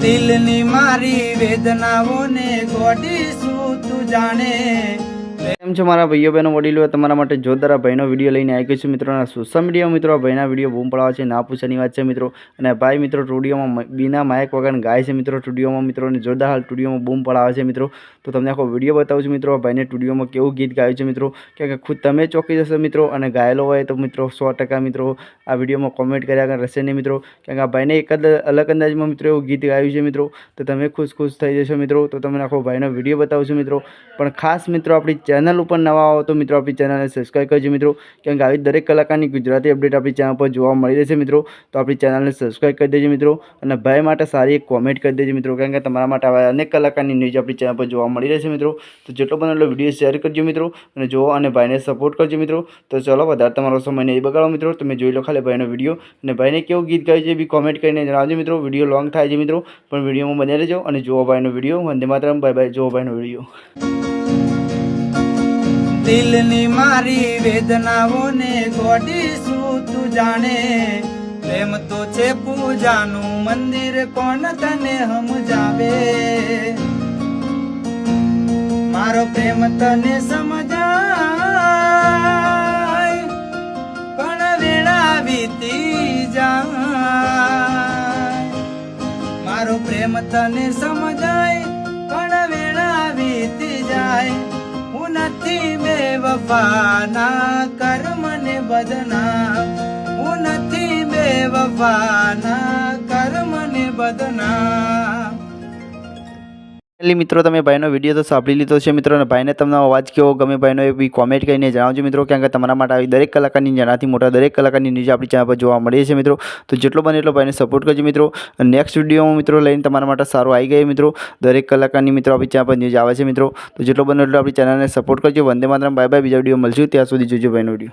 દિલની મારી વેદનાઓને ગોડીશું તું જાણે। કેમ છો મારા ભાઈઓ બહેનો વડીલો, તમારા માટે જોરદાર ભાઈનો વિડીયો લઈને આવી ગયો છું મિત્રો। સોશિયલ મીડિયા મિત્રો ભાઈના વિડીયો બૂમ પડાવે છે, ના પૂછવાની વાત છે મિત્રો। અને ભાઈ મિત્રો સ્ટુડિયોમાં બીના માઇક વગર ગાય છે મિત્રો સ્ટુડિયોમાં મિત્રો, અને જોરદાર હાલ સ્ટુડિયોમાં બૂમ પડાવે છે મિત્રો। તો તમને આખો વિડીયો બતાવું છું મિત્રો, ભાઈને સ્ટુડિયોમાં કેવું ગીત ગાયું છે મિત્રો, કે ખુદ તમે ચોંકી જશો મિત્રો। અને ગાયેલો હોય તો મિત્રો 100% મિત્રો આ વિડીયોમાં કોમેન્ટ કર્યા આગળ રહેશે નહીં મિત્રો, કારણ કે આ ભાઈને એક જ અલગ અંદાજમાં મિત્રો એવું ગીત ગાયું છે મિત્રો, તો તમે ખુશ થઈ જશો મિત્રો। તો તમને આખો ભાઈનો વિડીયો બતાવું છું મિત્રો, પણ ખાસ મિત્રો આપણી ચેનલ ઉપર નવા આવો તો મિત્રો આપણી ચેનલને સબસ્ક્રાઈબ કરજો મિત્રો, કેમ કે આવી દરેક કલાકારની ગુજરાતી અપડેટ આપણી ચેનલ પર જોવા મળી રહેશે મિત્રો। તો આપણી ચેનલને સબસ્ક્રાઈબ કરી દેજો મિત્રો, અને ભાઈ માટે સારી એક કોમેન્ટ કરી દેજો મિત્રો, કારણ કે તમારા માટે આવા અનેક કલાકારની ન્યૂઝ આપણી ચેનલ પર જોવા મળી રહેશે મિત્રો। તો જેટલો બને એટલો વિડીયો શેર કરજો મિત્રો, અને જુઓ અને ભાઈને સપોર્ટ કરજો મિત્રો। તો ચલો વધારે તમારો સમય નહીં બગાડો મિત્રો, તમે જોઈ લો ખાલી ભાઈનો વિડીયો, અને ભાઈને કેવું ગીત ગાયું છે એ બી કોમેન્ટ કરીને જણાવજો મિત્રો। વિડીયો લોંગ થાય છે મિત્રો, પણ વિડીયોમાં બન્યા રહેજો અને જુઓ ભાઈનો video. Vande Mataram, bye bye, જુઓ ભાઈનો વિડીયો। દિલની મારી વેદનાઓને ગોડીશું તું જાણે। પ્રેમ તો છે પૂજાનું મંદિર, કોણ તને સમજાવે। મારો પ્રેમ તને સમજાય, પણ વેળા વીતી જાય। મારો પ્રેમ તને સમજાય, પણ વેળા વીતી જાય। હું નથી બેવફાના, કર મને બદનામ। હું નથી બેવફાના, કર મને બદનામ। મિત્રો તમે ભાઈનો વિડીયો તો સાંભળી લીધો છે મિત્રો, અને ભાઈને તમને અવાજ કેવો ગમે ભાઈનો એ બી કોમેન્ટ કરીને જણાવજો મિત્રો, કારણ કે તમારા માટે આવી દરેક કલાકારની નાનાથી મોટા દરેક કલાકારની ન્યૂઝ આપણી ચેનલ પર જોવા મળે છે મિત્રો। તો જેટલો બને એટલો ભાઈને સપોર્ટ કરજો મિત્રો, અને નેક્સ્ટ વિડીયોમાં મિત્રો લઈને તમારા માટે સારું આવી ગયું મિત્રો। દરેક કલાકારની મિત્રો આપણી ચેનલ પર ન્યૂઝ આવે છે મિત્રો, તો જેટલો બને એટલો આપણી ચેનલને સપોર્ટ કરજો। વંદે માતરમ, બાય બાય, બીજા વિડીયો મળશું, ત્યાં સુધી જોજો ભાઈનો વિડીયો।